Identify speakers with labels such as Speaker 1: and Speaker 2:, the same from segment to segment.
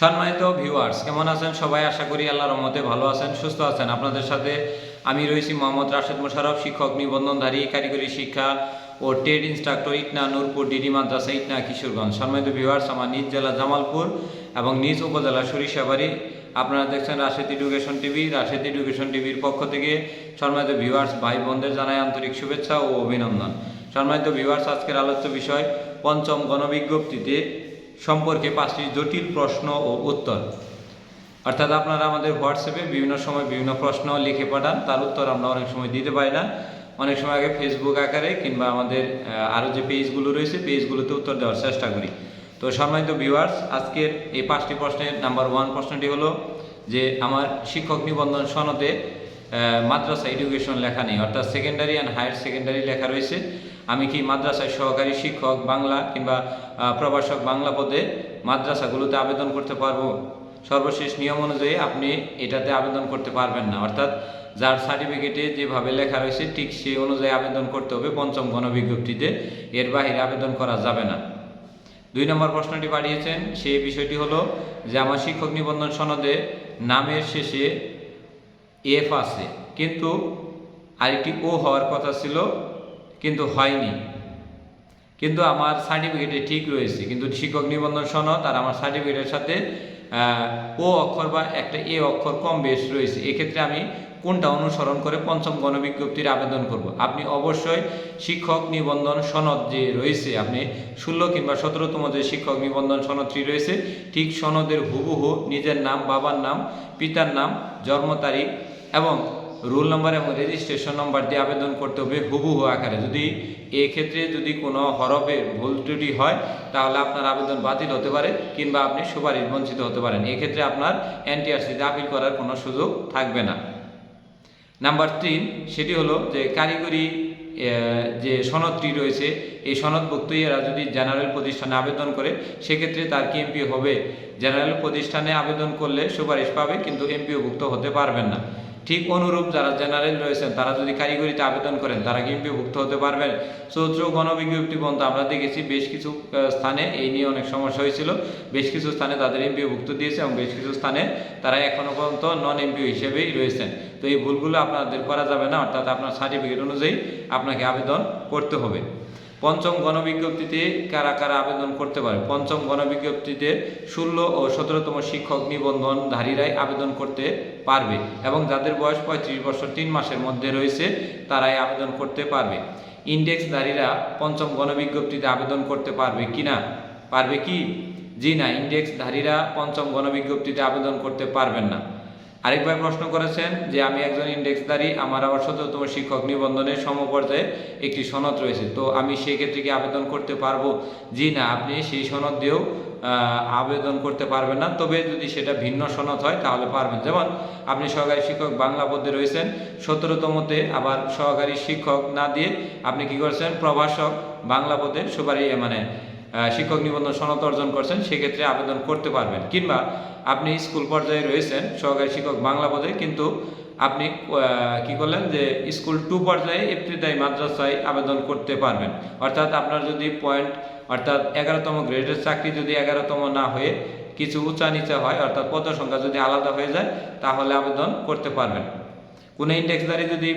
Speaker 1: সম্মানিত ভিউয়ার্স, কেমন আছেন সবাই? আশা করি আল্লাহর রহমতে ভালো আছেন, সুস্থ আছেন। আপনাদের সাথে আমি রয়েছি মোহাম্মদ রাশেদ মোশাররফ, শিক্ষক নিবন্ধনধারী, কারিগরি শিক্ষা ও trade instructor, Itna Nurpur DD মাদ্রাসা, ইটনা কিশোরগঞ্জ। সম্মানিত ভিউয়ার্স, আমার নিজ জেলা জামালপুর এবং নিজ উপজেলা সরিষাবাড়ি। আপনারা দেখছেন Rashed education TV. Rashed education টিভির পক্ষ থেকে সম্মানিত ভিউয়ার্স ভাই বোনদের জানাই আন্তরিক শুভেচ্ছা ও অভিনন্দন। সম্মানিত ভিউয়ার্স, আজকের আলোচ্য বিষয় পঞ্চম গণবিজ্ঞপ্তিতে সম্পর্কে 5টি জটিল প্রশ্ন ও উত্তর। অর্থাৎ আপনারা আমাদের হোয়াটসঅ্যাপে বিভিন্ন সময় বিভিন্ন প্রশ্ন লিখে পাঠান, তার উত্তর আমরা অনেক সময় দিতে পারি না। অনেক সময় আগে ফেসবুক আকারে কিংবা আমাদের আরও যে পেজগুলো রয়েছে পেজগুলোতে উত্তর দেওয়ার চেষ্টা করি। তো সম্মানিত ভিউয়ার্স, আজকের এই 5টি প্রশ্নের নাম্বার 1 প্রশ্নটি হলো যে আমার শিক্ষক নিবন্ধন সনদে মাদ্রাসা এডুকেশন লেখা নেই, অর্থাৎ সেকেন্ডারি অ্যান্ড হায়ার সেকেন্ডারি লেখা রয়েছে। আমি কি মাদ্রাসায় সহকারী শিক্ষক বাংলা কিংবা প্রভাষক বাংলা পদে মাদ্রাসাগুলোতে আবেদন করতে পারবো? সর্বশেষ নিয়ম অনুযায়ী আপনি এটাতে আবেদন করতে পারবেন না, অর্থাৎ যার সার্টিফিকেটে যেভাবে লেখা রয়েছে ঠিক সেই অনুযায়ী আবেদন করতে হবে পঞ্চম গণবিজ্ঞপ্তিতে, এর বাইরে আবেদন করা যাবে না। 2 নম্বর প্রশ্নটি পাঠিয়েছেন, সেই বিষয়টি হলো যে আমার শিক্ষক নিবন্ধন সনদে নামের শেষে এফ আছে, কিন্তু আরেকটি ও হওয়ার কথা ছিল কিন্তু হয়নি, কিন্তু আমার সার্টিফিকেটে ঠিক রয়েছে, কিন্তু শিক্ষক নিবন্ধন সনদ আর আমার সার্টিফিকেটের সাথে ও অক্ষর বা একটা এ অক্ষর কম বেশ রয়েছে। এক্ষেত্রে আমি কোনটা অনুসরণ করে পঞ্চম গণবিজ্ঞপ্তির আবেদন করব? আপনি অবশ্যই শিক্ষক নিবন্ধন সনদ যে রয়েছে, আপনি 16 কিংবা 17তম যে শিক্ষক নিবন্ধন সনদটি রয়েছে ঠিক সনদের হুবহু নিজের নাম, বাবার নাম, পিতার নাম, জন্ম তারিখ এবং রোল নাম্বার এবং রেজিস্ট্রেশন নাম্বার দিয়ে আবেদন করতে হবে হুবহু আকারে। যদি এক্ষেত্রে যদি কোনো হরফে ভুল ত্রুটি হয় তাহলে আপনার আবেদন বাতিল হতে পারে কিংবা আপনি সুপারিশ বঞ্চিত হতে পারেন। এক্ষেত্রে আপনার এনটিআরসিতে আপিল করার কোনো সুযোগ থাকবে না। নাম্বার 3 সেটি হলো যে কারিগরি যে সনদটি রয়েছে এই সনদভুক্ত এরা যদি জেনারেল প্রতিষ্ঠানে আবেদন করে সেক্ষেত্রে তার কি এমপিও হবে? জেনারেল প্রতিষ্ঠানে আবেদন করলে সুপারিশ পাবে কিন্তু এমপিওভুক্ত হতে পারবেন না। ঠিক অনুরূপ যারা জেনারেল রয়েছেন তারা যদি কারিগরিতে আবেদন করেন তারা কি এমপিওভুক্ত হতে পারবেন? চৌদ্র গণবিজ্ঞপ্তি পর্যন্ত আমরা দেখেছি বেশ কিছু স্থানে এই নিয়ে অনেক সমস্যা হয়েছিল, বেশ কিছু স্থানে তাদের এমপিওভুক্ত দিয়েছে এবং বেশ কিছু স্থানে তারা এখনও পর্যন্ত নন এমপিও হিসেবেই রয়েছেন। তো এই ভুলগুলো আপনাদের করা যাবে না, অর্থাৎ আপনার সার্টিফিকেট অনুযায়ী আপনাকে আবেদন করতে হবে। পঞ্চম গণবিজ্ঞপ্তিতে কারা কারা আবেদন করতে পারে? পঞ্চম গণবিজ্ঞপ্তিতে 16 ও 17তম শিক্ষক নিবন্ধনধারীরাই আবেদন করতে পারবে এবং যাদের বয়স 35 বছর 3 মাসের মধ্যে রয়েছে তারাই আবেদন করতে পারবে। ইন্ডেক্সধারীরা পঞ্চম গণবিজ্ঞপ্তিতে আবেদন করতে পারবে কি না? পারবে কি? জি না, ইন্ডেক্সধারীরা পঞ্চম গণবিজ্ঞপ্তিতে আবেদন করতে পারবেন না। আরেক ভাই প্রশ্ন করেছেন যে আমি একজন ইন্ডেক্সধারী, আমার আবার 17তম শিক্ষক নিবন্ধনের সমপর্যায়ে একটি সনদ রয়েছে, তো আমি সেই ক্ষেত্রে কি আবেদন করতে পারবো? জি না, আপনি সেই সনদ দিয়েও আবেদন করতে পারবেন না, তবে যদি সেটা ভিন্ন সনদ হয় তাহলে পারবেন। যেমন আপনি সহকারী শিক্ষক বাংলা পদে রয়েছেন 17তমতে, আবার সহকারী শিক্ষক না দিয়ে আপনি কি করছেন প্রভাষক বাংলা পদে শিক্ষক নিবন্ধন সনদ অর্জন করছেন, সেক্ষেত্রে আবেদন করতে পারবেন। কিংবা আপনি স্কুল পর্যায়ে রয়েছেন সহকারী শিক্ষক বাংলা পদে, কিন্তু আপনি কি করলেন যে স্কুল 2 পর্যায়ে ইবতিদায়ী মাদ্রাসায় আবেদন করতে পারবেন। অর্থাৎ আপনার যদি পয়েন্ট অর্থাৎ 11তম গ্রেডের চাকরি যদি 11তম না হয়ে কিছু উঁচা নিচা হয়, অর্থাৎ পদ সংখ্যা যদি আলাদা হয়ে যায় তাহলে আবেদন করতে পারবেন। কোনো ইন্ডেক্সধারী যদি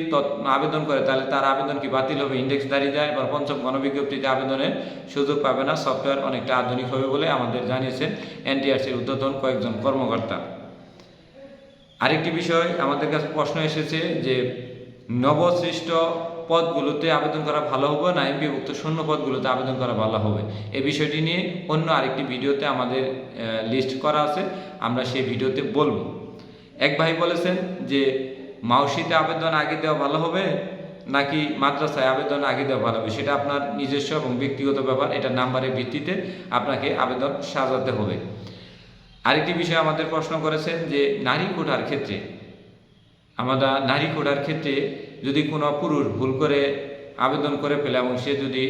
Speaker 1: আবেদন করে তাহলে তার আবেদন কি বাতিল হবে? ইন্ডেক্সধারী যায় এবার পঞ্চম গণবিজ্ঞপ্তিতে আবেদনের সুযোগ পাবে না। সফটওয়্যার অনেকটা আধুনিক হবে বলে আমাদের জানিয়েছেন এনটিআরসির ঊর্ধ্বতন কয়েকজন কর্মকর্তা। আরেকটি বিষয় আমাদের কাছে প্রশ্ন এসেছে যে নবসৃষ্ট পদগুলোতে আবেদন করা ভালো হবে না এমপিওভুক্ত শূন্য পদগুলোতে আবেদন করা ভালো হবে? এই বিষয়টি নিয়ে অন্য আরেকটি ভিডিওতে আমাদের লিস্ট করা আছে, আমরা সেই ভিডিওতে বলবো। এক ভাই বলেছেন যে মাউসিতে আবেদন আগে দেওয়া ভালো হবে নাকি মাদ্রাসায় আবেদন আগে দেওয়া ভালো হবে? সেটা আপনার নিজস্ব এবং ব্যক্তিগত ব্যাপার, এটা নাম্বারের ভিত্তিতে আপনাকে আবেদন সাজাতে হবে। আরেকটি বিষয় আমাদের প্রশ্ন করেছেন যে নারী কোটার ক্ষেত্রে যদি কোনো পুরুষ ভুল করে আবেদন করে ফেলে এবং সে যদি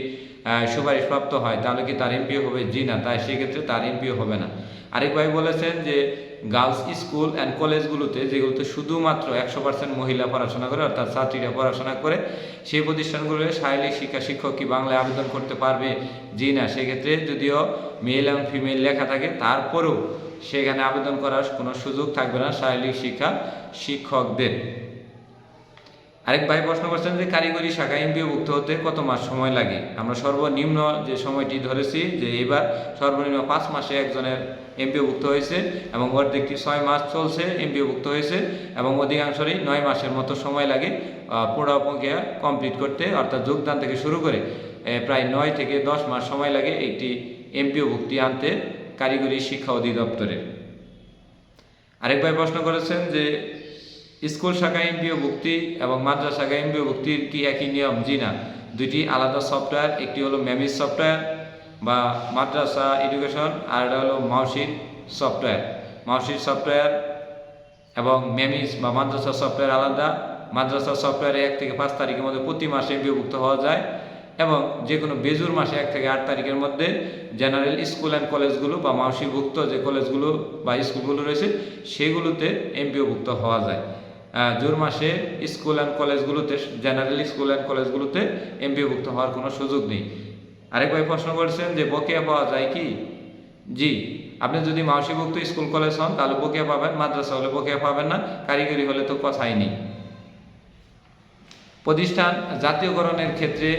Speaker 1: সুপারিশপ্রাপ্ত হয় তাহলে কি তার এমপিও হবে? জি না, তাই সেক্ষেত্রে তার এমপিও হবে না। আরেক ভাই বলেছেন যে গার্লস স্কুল অ্যান্ড কলেজগুলোতে, যেগুলোতে শুধুমাত্র 100% মহিলা পড়াশোনা করে, অর্থাৎ ছাত্রীরা পড়াশোনা করে, সেই প্রতিষ্ঠানগুলোতে শারীরিক শিক্ষা শিক্ষক কি বাংলায় আবেদন করতে পারবে? জি না। সেক্ষেত্রে যদিও মেল এবং ফিমেল লেখা থাকে, তারপরেও সেখানে আবেদন করার কোনো সুযোগ থাকবে না শারীরিক শিক্ষা শিক্ষকদের। আরেক ভাই প্রশ্ন করছেন যে কারিগরি শাখা এমপিওভুক্ত হতে কত মাস সময় লাগে? আমরা সর্বনিম্ন যে সময়টি ধরেছি যে এবার সর্বনিম্ন 5 মাসে একজনের এমপিওভুক্ত হয়েছে এবং অর্ধেকটি 6 মাস চলছে এমপিওভুক্ত হয়েছে এবং অধিকাংশরই 9 মাসের মতো সময় লাগে পুরো প্রক্রিয়া কমপ্লিট করতে, অর্থাৎ যোগদান থেকে শুরু করে প্রায় 9 থেকে 10 মাস সময় লাগে একটি এমপিওভুক্তি আনতে কারিগরি শিক্ষা অধিদপ্তরে। আরেক ভাই প্রশ্ন করেছেন যে স্কুল শাখা এমপিওভুক্তি এবং মাদ্রাসা শাখা এমপিওভুক্তির কি একই নিয়ম? জি না, দুইটি আলাদা সফটওয়্যার। একটি হলো মেমিস সফটওয়্যার বা মাদ্রাসা এডুকেশন, আর এটা হলো মাউসির সফটওয়্যার। মাউসির সফটওয়্যার এবং মেমিস বা মাদ্রাসা সফটওয়্যার আলাদা। মাদ্রাসা সফটওয়্যারে 1 থেকে 5 তারিখের মধ্যে প্রতি মাসে এমপিওভুক্ত হওয়া যায় এবং যে কোনো বেজুর মাসে 1 থেকে 8 তারিখের মধ্যে জেনারেল স্কুল অ্যান্ড কলেজগুলো বা মাউসিভুক্ত যে কলেজগুলো বা স্কুলগুলো রয়েছে সেগুলোতে এমপিওভুক্ত হওয়া যায়। জুন মাসে স্কুল অ্যান্ড কলেজগুলোতে, জেনারেল স্কুল অ্যান্ড কলেজগুলোতে এমপিওভুক্ত হওয়ার কোনো সুযোগ নেই। আরেক ভাই প্রশ্ন করেছেন যে বকেয়া পাওয়া যায় কি? জি, আপনি যদি মাউসিভুক্ত স্কুল কলেজ হন তাহলে বকেয়া পাবেন, মাদ্রাসা হলে বকেয়া পাবেন না, কারিগরি হলে তো কথাই নেই। প্রতিষ্ঠান জাতীয়করণের ক্ষেত্রে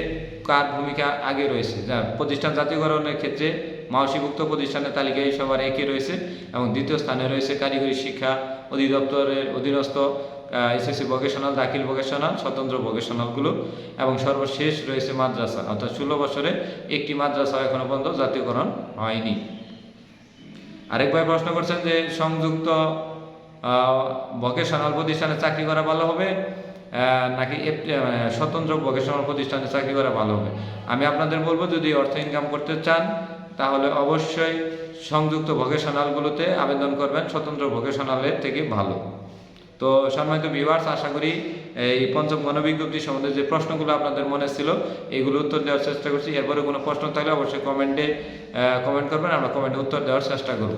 Speaker 1: কার ভূমিকা আগে রয়েছে? প্রতিষ্ঠান জাতীয়করণের ক্ষেত্রে মাউসিভুক্ত প্রতিষ্ঠানের তালিকায় সবার একই রয়েছে এবং দ্বিতীয় স্থানে রয়েছে কারিগরি শিক্ষা অধিদপ্তরের অধীনস্থ এসএসসি ভোকেশনাল, দাখিল ভোকেশনাল, স্বতন্ত্র ভোকেশনালগুলো এবং সর্বশেষ রয়েছে মাদ্রাসা, অর্থাৎ 16 বছরে একটি মাদ্রাসা এখনো পর্যন্ত জাতীয়করণ হয়নি। আরেক ভাই প্রশ্ন করছেন যে সংযুক্ত ভোকেশনাল প্রতিষ্ঠানে চাকরি করা ভালো হবে নাকি স্বতন্ত্র ভোকেশনাল প্রতিষ্ঠানে চাকরি করা ভালো হবে? আমি আপনাদের বলবো যদি অর্থ ইনকাম করতে চান তাহলে অবশ্যই সংযুক্ত ভোকেশনালগুলোতে আবেদন করবেন, স্বতন্ত্র ভোকেশনালের থেকে ভালো। তো সম্মানিত ভিউয়ার্স, আশা করি এই পঞ্চম গণবিজ্ঞপ্তি সম্বন্ধে যে প্রশ্নগুলো আপনাদের মনে ছিল এগুলো উত্তর দেওয়ার চেষ্টা করছি। এরপরে কোনো প্রশ্ন থাকলে অবশ্যই কমেন্ট করবেন, আমরা কমেন্টে উত্তর দেওয়ার চেষ্টা করব।